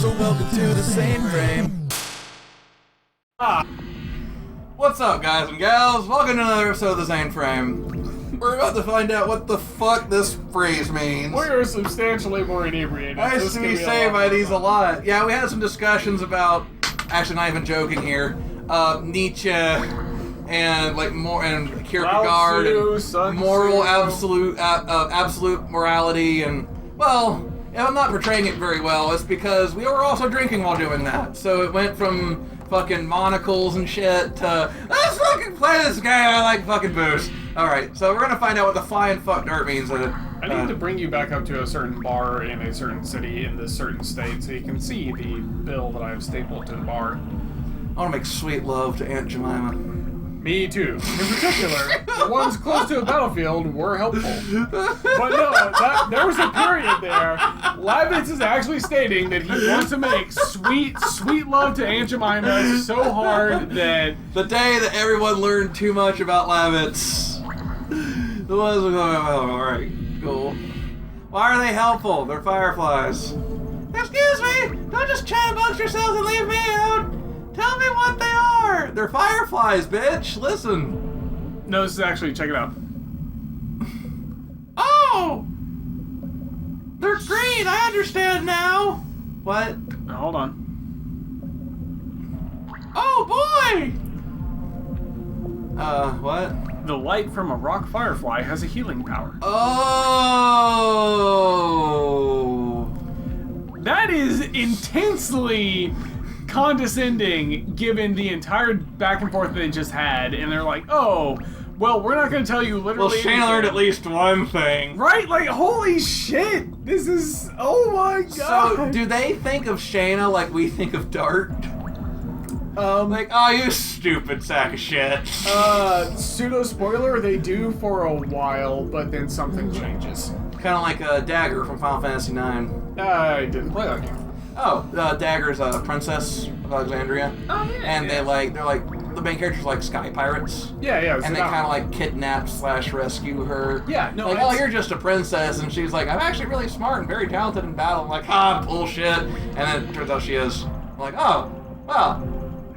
so welcome to the ZaineFrame. What's up, guys and gals? Welcome to another episode of the ZaineFrame. We're about to find out what the fuck this phrase means. We're substantially more inebriated. I used to be saved by these a lot. Yeah, we had some discussions about, actually not even joking here, Nietzsche and like more and Kierkegaard and moral absolute morality, and well, I'm not portraying it very well. It's because we were also drinking while doing that, so it went from fucking monocles and shit to let's fucking play this game. I like fucking booze. All right, so we're gonna find out what the flying fuck dirt means. I need to bring you back up to a certain bar in a certain city in this certain state so you can see the bill that I have stapled to the bar. I want to make sweet love to Aunt Jemima. Me too. In particular, the ones close to a battlefield were helpful. But no, there was a period there. Lavitz is actually stating that he wants to make sweet love to Aunt Jemima so hard that... The day that everyone learned too much about Lavitz. The ones were going, oh, alright, cool. Why are they helpful? They're fireflies. Excuse me! Don't just chat amongst yourselves and leave me out! Tell me what they are! They're fireflies, bitch! Listen! No, this is actually, check it out. Oh! They're green! I understand now! What? Now, hold on. Oh, boy! What? The light from a rock firefly has a healing power. Oh! That is intensely condescending given the entire back and forth they just had, and they're like, oh, well, we're not going to tell you literally. Well, Shane learned at least one thing. Right? Like, holy shit! This is, oh my god! So, do they think of Shayna like we think of Dart? Like, oh, you stupid sack of shit. Pseudo spoiler, they do for a while, but then something changes. Kind of like a Dagger from Final Fantasy IX. I didn't play that game. Oh, Dagger's a princess of Alexandria. Oh, yeah. And they're like, the main characters are like sky pirates. Yeah. And they kind of like kidnap / rescue her. Yeah, no. Like, oh, you're just a princess, and she's like, I'm actually really smart and very talented in battle. I'm like, bullshit. And then it turns out she is. I'm like, oh, well.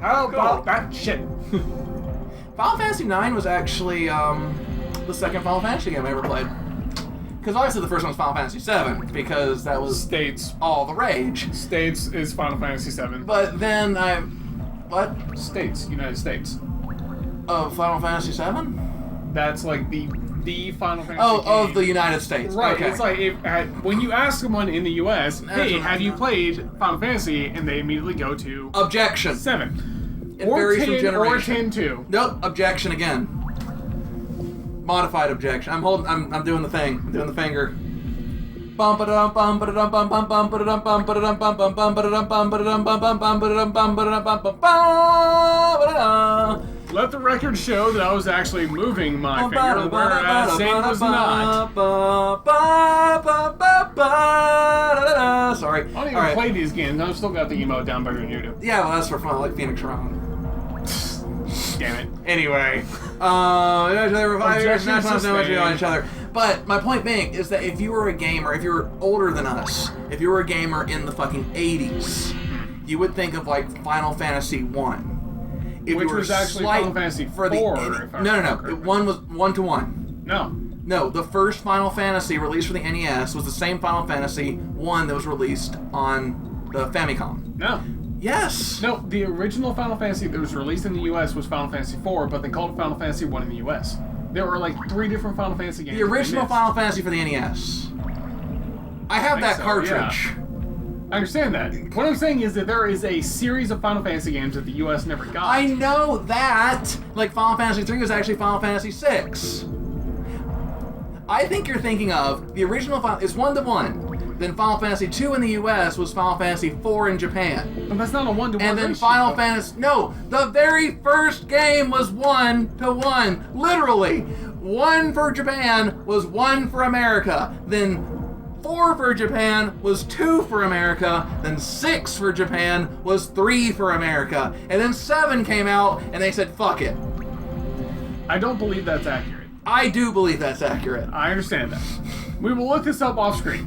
How about that shit? Final Fantasy IX was actually the second Final Fantasy game I ever played. Because obviously the first one was Final Fantasy VII, because that was States. All the rage. States is Final Fantasy VII. But then what? States, United States. Of Final Fantasy VII? That's like the Final Fantasy game. Of the United States. Right, okay. It's like when you ask someone in the US, hey, have you played Final Fantasy? And they immediately go to... Objection. 7. It varies from generation. Or 10-2. Nope, objection again. Modified objection. I'm doing the thing. I'm doing the finger. Let the record show that I was actually moving my finger, whereas Zane was not. Sorry. I don't even play these games. I've still got the emote down better than you do. Yeah, well, that's for fun. I like Phoenix Round. Damn it. Anyway, on each other. But my point being is that if you were a gamer, if you were older than us, if you were a gamer in the fucking 80s, you would think of like Final Fantasy 1. Which was actually Final Fantasy 4. No. One was 1-to-1. No, the first Final Fantasy released for the NES was the same Final Fantasy 1 that was released on the Famicom. No. Yes! No, the original Final Fantasy that was released in the US was Final Fantasy 4, but they called it Final Fantasy 1 in the US. There were like 3 different Final Fantasy games. The original Final Fantasy for the NES. I have that cartridge. Yeah. I understand that. What I'm saying is that there is a series of Final Fantasy games that the US never got. I know that! Like Final Fantasy 3 was actually Final Fantasy 6. I think you're thinking of the original Final... It's 1-to-1. Then Final Fantasy 2 in the US was Final Fantasy 4 in Japan. But that's not a 1-to-1 And then ratio. Final Fantasy... No! The very first game was 1-to-1. Literally. 1 for Japan was 1 for America. Then 4 for Japan was 2 for America. Then 6 for Japan was 3 for America. And then 7 came out and they said, fuck it. I don't believe that's accurate. I do believe that's accurate. I understand that. We will look this up off screen.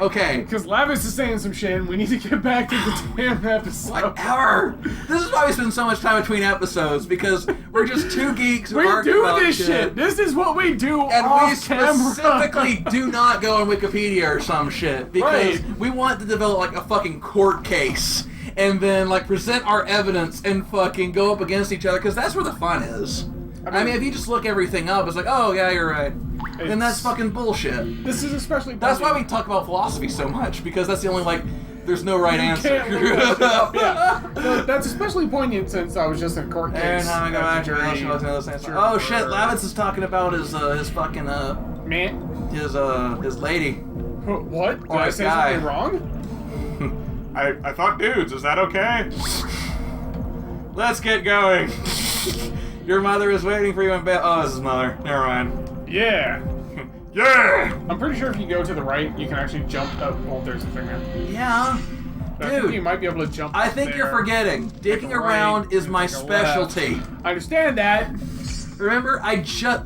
Okay. Because Lavis is saying some shit, and we need to get back to the damn episode. Whatever. This is why we spend so much time between episodes, because we're just two geeks who We argue do about this shit. This is what we do And we off specifically camera. do not go on Wikipedia or some shit, because Right. we want to develop like a fucking court case and then like present our evidence and fucking go up against each other, because that's where the fun is. I mean, if you just look everything up, it's like, oh yeah, you're right. Then that's fucking bullshit. This is especially. That's why we talk about philosophy so much, because that's the only like, there's no right answer. Can't look that shit up, yeah. No, that's especially poignant since I was just in a court case. Every time I go back to oh shit, Lavitz is talking about his fucking Man. his lady. What? Did Or I a say guy. something wrong? I thought dudes, is that okay? Let's get going. Your mother is waiting for you in bed. Oh, this is his mother. Never mind. Yeah. Yeah! I'm pretty sure if you go to the right, you can actually jump up. Oh, there's a thing there. Yeah. But I think you Dude, might be able to jump I up think you're there. forgetting. Digging Take a around right, is my take a left. specialty. I understand that. Remember,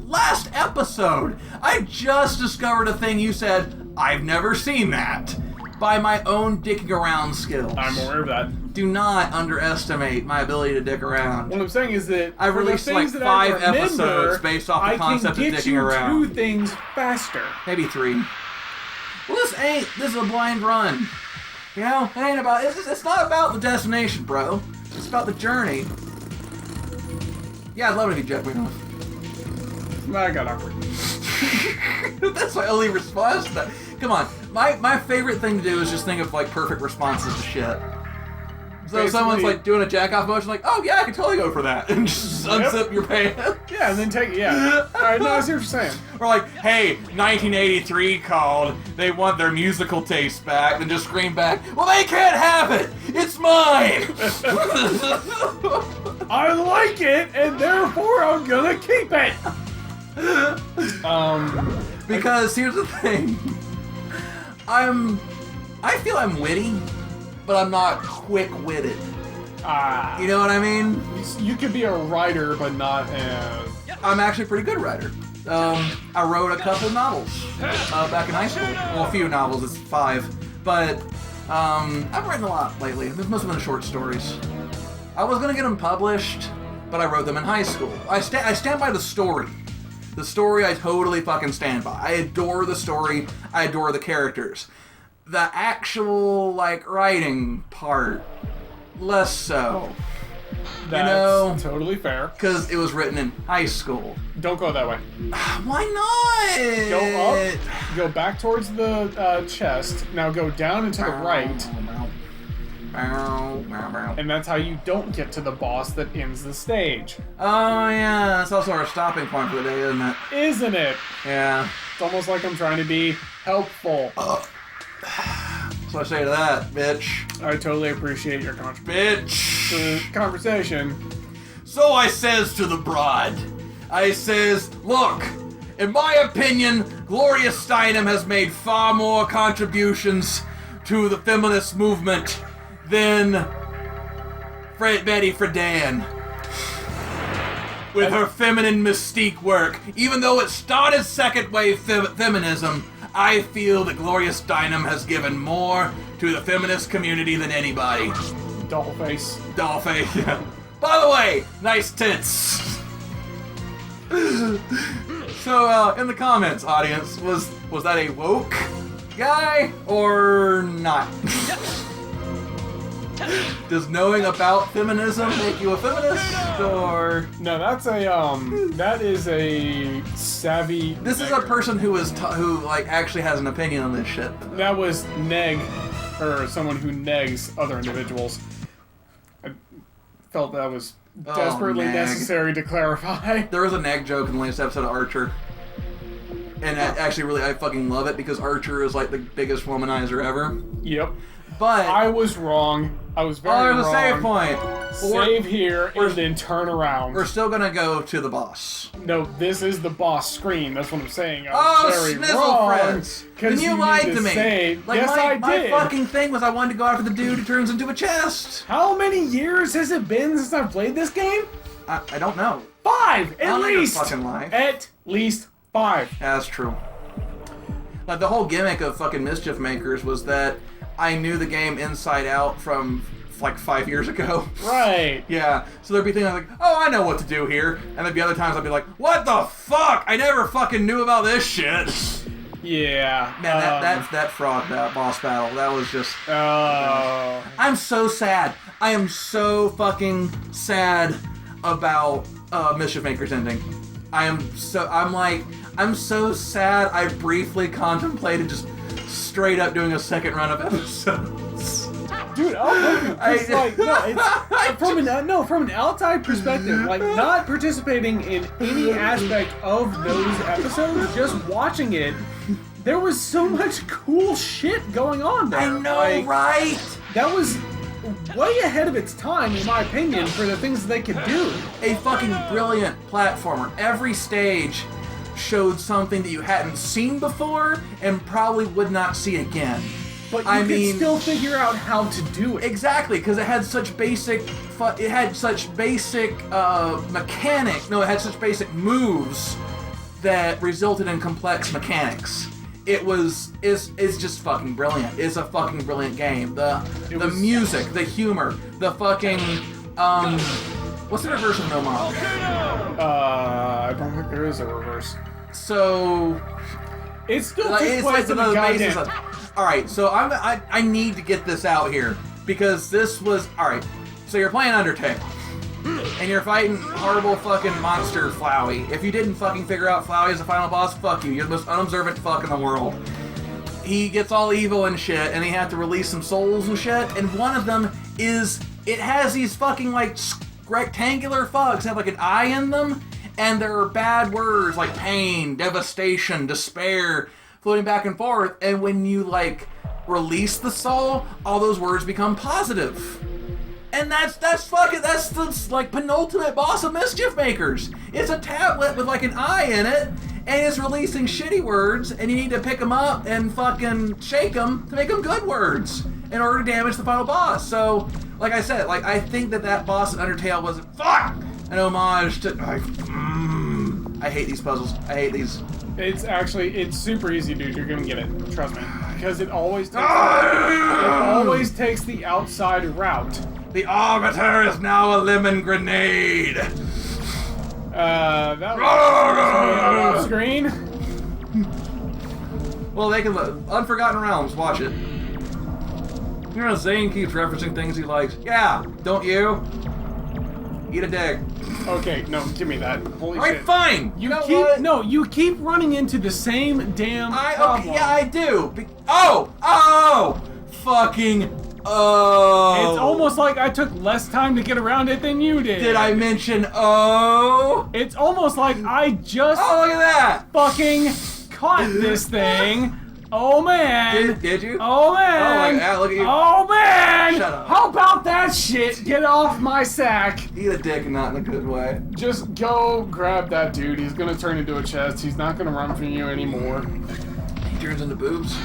last episode, I just discovered a thing you said, I've never seen that, by my own dicking around skills. I'm aware of that. Do not underestimate my ability to dick around. What I'm saying is that I've for the released like things that I 5 remember, episodes based off the concept I of can get dicking you around. 2 things faster. Maybe 3. Well, this is a blind run. You know, it ain't about, it's not about the destination, bro. It's about the journey. Yeah, I'd love it if you jet me off. I got awkward. That's my only response to that. Come on, my favorite thing to do is just think of like perfect responses to shit. So if someone's like doing a jack off motion, like, oh yeah, I can totally go for that, and just unzip your pants. Yeah, and then take it, yeah. Alright, no, I see what you're saying. Or like, hey, 1983 called, they want their musical taste back, then just scream back, well they can't have it! It's mine! I like it, and therefore I'm gonna keep it! Because here's the thing. I feel I'm witty, but I'm not quick-witted. You know what I mean? You could be a writer, but not as... I'm actually a pretty good writer. I wrote a couple novels back in high school. Well, a few novels, it's 5. But I've written a lot lately. Most of them are short stories. I was gonna get them published, but I wrote them in high school. I stand by the story. The story I totally fucking stand by. I adore the story. I adore the characters. The actual, like, writing part, less so. That's totally fair. Because it was written in high school. Don't go that way. Why not? Go up, go back towards the chest, now go down and to the right, and that's how you don't get to the boss that ends the stage. Oh yeah, that's also our stopping point for the day, isn't it? Isn't it? Yeah. It's almost like I'm trying to be helpful. So I say to that, bitch. I totally appreciate your contribution Bitch. to the conversation. So I says to the broad, I says, look, in my opinion, Gloria Steinem has made far more contributions to the feminist movement than Betty Friedan. With her feminine mystique work. Even though it started second wave feminism, I feel that Gloria Steinem has given more to the feminist community than anybody. Dollface. Dollface, yeah. By the way, nice tits. So, in the comments, audience, was that a woke guy or not? Does knowing about feminism make you a feminist, or No, that's a that is a savvy. this is a person who like actually has an opinion on this shit? That was neg, or someone who negs other individuals. I felt that was desperately neg. necessary to clarify. There was a nag joke in the latest episode of Archer. And actually, I fucking love it because Archer is like the biggest womanizer ever. Yep. But I was wrong. I was very wrong. there's a save point. Save here and then turn around. We're still gonna go to the boss. No, this is the boss screen. That's what I'm saying. I Oh, was very snizzle wrong. friends! 'Cause Then you need lied to me. save. Like Yes, I my did. fucking thing was I wanted to go after the dude who turns into a chest. How many years has it been since I've played this game? I don't know. 5, I at don't know your least. fucking life. At least 5. Yeah, that's true. Like, the whole gimmick of fucking Mischief Makers was that I knew the game inside out from like 5 years ago. Right. Yeah. So there'd be things like, oh, I know what to do here. And there'd be other times I'd be like, what the fuck? I never fucking knew about this shit. Yeah. Man, that frog boss battle, that was just... Oh. I'm so sad. I am so fucking sad about Mischief Maker's ending. I'm so sad I briefly contemplated just straight up doing a second run of episodes. Dude, it's from an outside perspective, like not participating in any aspect of those episodes, just watching it, there was so much cool shit going on there. I know, right? That was way ahead of its time, in my opinion, for the things they could do. A fucking brilliant platformer. Every stage showed something that you hadn't seen before and probably would not see again. But you could still figure out how to do it. Exactly, because it had such basic moves that resulted in complex mechanics. It's just fucking brilliant. It's a fucking brilliant game. The music, the humor, the fucking what's the reverse of no mom? I don't think there is a reverse. So it still takes place in the goddamn. Alright, so I need to get this out here, because this was... Alright, so you're playing Undertale, and you're fighting horrible fucking monster Flowey. If you didn't fucking figure out Flowey as a final boss, fuck you. You're the most unobservant fuck in the world. He gets all evil and shit, and he had to release some souls and shit, and one of them is... It has these fucking, like, rectangular fucks that have, like, an eye in them, and there are bad words like pain, devastation, despair... floating back and forth, and when you like release the soul, all those words become positive. And that's the like penultimate boss of Mischief Makers. It's a tablet with like an eye in it, and it's releasing shitty words, and you need to pick them up and fucking shake them to make them good words in order to damage the final boss. So, like I said, like I think that boss in Undertale was an homage to. I hate these puzzles. I hate these. It's super easy, dude. You're gonna get it. Trust me. Because it always takes the outside route. The arbiter is now a lemon grenade. That was off screen. Well, they can look. Unforgotten Realms. Watch it. You know, Zane keeps referencing things he likes. Yeah, don't you? Eat a dick. Okay, no, give me that. Holy shit. Alright, fine! You keep running into the same damn problem. Okay, yeah, I do. Fucking It's almost like I took less time to get around it than you did. Did I mention It's almost like I just look at that! Fucking caught this thing. Oh man! Did you? Oh man! Oh my god, look at you. Oh man! Shut up. How about that shit? Get off my sack! Eat a dick, not in a good way. Just go grab that dude. He's gonna turn into a chest. He's not gonna run from you anymore. He turns into boobs.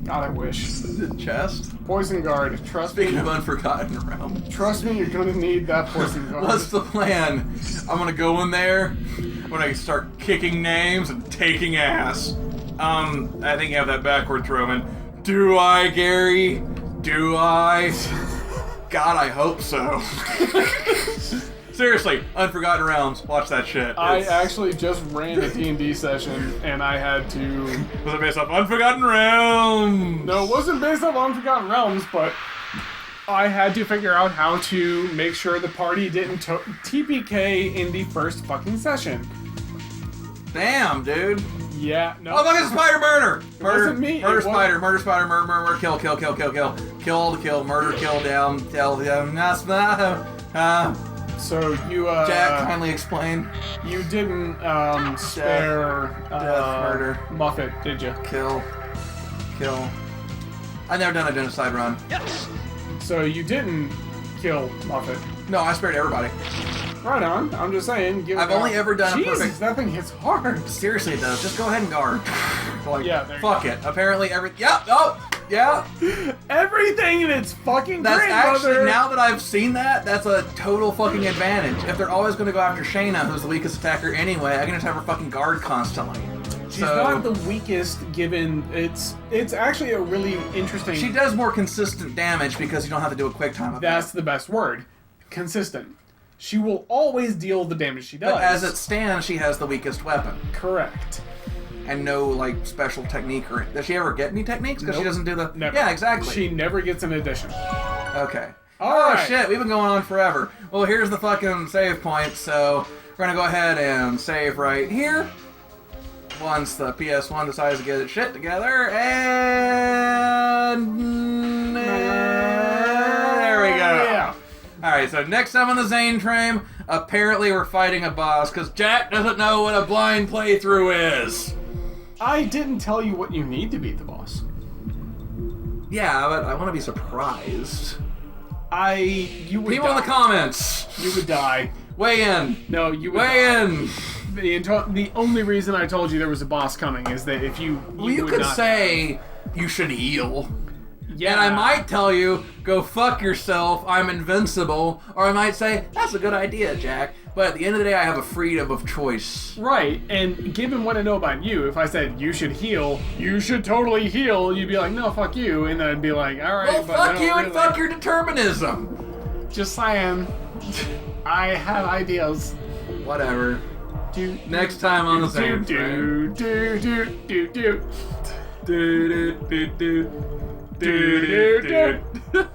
God, I wish. Chest? Poison guard. Trust me. Speaking of Unforgotten Realm. Trust me, you're gonna need that poison guard. What's the plan? I'm gonna go in there. I'm gonna start kicking names and taking ass. I think you have that backwards, Roman. Do I, Gary? Do I? God, I hope so. Seriously, Unforgotten Realms. Watch that shit. I actually just ran a D&D session, and I had to... Was it based off Unforgotten Realms? No, it wasn't based off Unforgotten Realms, but I had to figure out how to make sure the party didn't TPK in the first fucking session. Damn, dude. Yeah, no. Oh, look at the spider murder! Wasn't me. Murder spider, murder, kill, kill, kill, kill, kill. Kill, kill, murder, kill, down, tell, So you, Jack, kindly explain. You didn't, spare, death, murder. Muffet, did you? Kill. I've never done a genocide run. Yes. So you didn't kill Muffet. No, I spared everybody. Right on. I'm just saying. I've only ever done a perfect... that thing hits hard. Seriously, it does. Just go ahead and guard. Like, yeah, fuck it. Apparently, yeah, oh, yeah. Everything in its fucking That's actually, grandmother. now that I've seen that, that's a total fucking advantage. If they're always going to go after Shayna, who's the weakest attacker anyway, I can just have her fucking guard constantly. She's not the weakest, given it's actually a really interesting... She does more consistent damage because you don't have to do a quick time. That's the best word. Consistent. She will always deal the damage she does. But as it stands, she has the weakest weapon. Correct. And no, like, special technique or... Does she ever get any techniques? Because she doesn't do the... Never. Yeah, exactly. She never gets an addition. Okay. All right. Shit, we've been going on forever. Well, here's the fucking save point, so we're gonna go ahead and save right here. Once the PS1 decides to get its shit together, and there we go. Yeah. Alright, so next time on the ZaineFrame, apparently we're fighting a boss, because Jack doesn't know what a blind playthrough is. I didn't tell you what you need to beat the boss. Yeah, but I want to be surprised. You would People die. in the comments! You would die. Weigh in! No, you would Weigh die. in! The only reason I told you there was a boss coming is that if you You would could not say you should heal. yeah. And I might tell you, go fuck yourself, I'm invincible. Or I might say, that's a good idea, Jack. But at the end of the day, I have a freedom of choice. Right, and given what I know about you, if I said you should heal, you should totally heal, you'd be like, no, fuck you. And I'd be like, alright, Well, but fuck no, you really. and fuck your determinism. Just saying. I have ideas. Whatever. Do, Next time on the do, ZaineFrame. do, do, do, do, do. Do, do, do, do. Do, do, do.